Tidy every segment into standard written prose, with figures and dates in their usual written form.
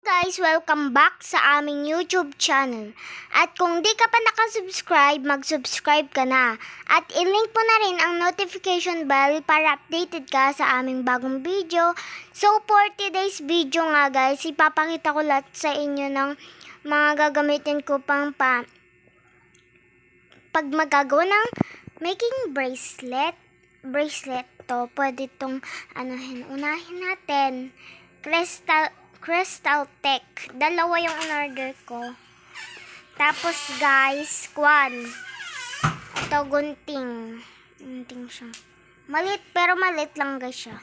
Guys, welcome back sa aming YouTube channel. At kung di ka pa nakasubscribe, mag-subscribe ka na. At i-link mo na rin ang notification bell para updated ka sa aming bagong video. So for today's video nga guys, ipapakita ko lahat sa inyo ng mga gagamitin ko pag magagawa ng making bracelet to. Pwede itong unahin natin. Crystal Tech. Dalawa yung in-order ko. Tapos guys, ito gunting. Gunting siya. Malit, pero malit lang guys siya.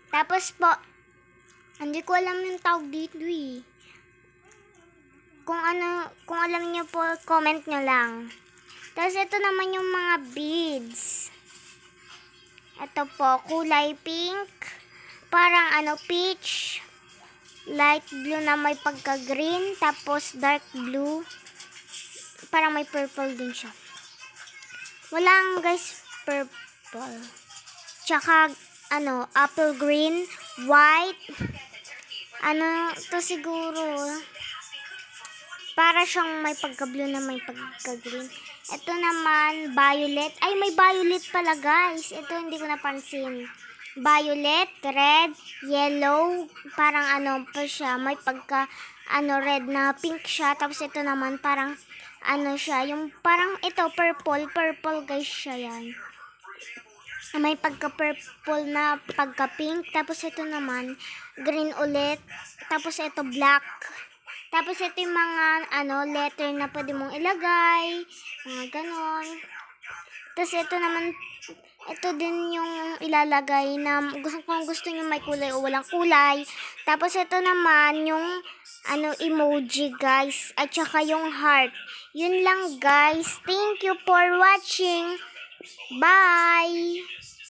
Tapos po, hindi ko alam yung tawag dito eh. Kung alam niyo po, comment nyo lang. Tapos ito naman yung mga beads. Ito po, kulay pink, parang peach, light blue na may pagka-green, tapos dark blue, parang may purple din siya. Walang guys, purple. Tsaka, apple green, white, to siguro, para siyang may pagka-blue na may pagka-green. Ito naman, violet. Ay, may violet pala, guys. Ito, hindi ko napansin. Violet, red, yellow. Parang pa siya. May pagka, red na pink siya. Tapos ito naman, parang, siya. Yung parang ito, purple, guys, siya yan. May pagka-purple na pagka-pink. Tapos ito naman, green ulit. Tapos ito, black. Tapos ito yung mga letter na pwede mong ilagay, mga ganon. Tapos ito naman, ito din yung ilalagay na kung gusto nyo may kulay o walang kulay. Tapos ito naman yung emoji guys, at saka yung heart. Yun lang guys. Thank you for watching. Bye!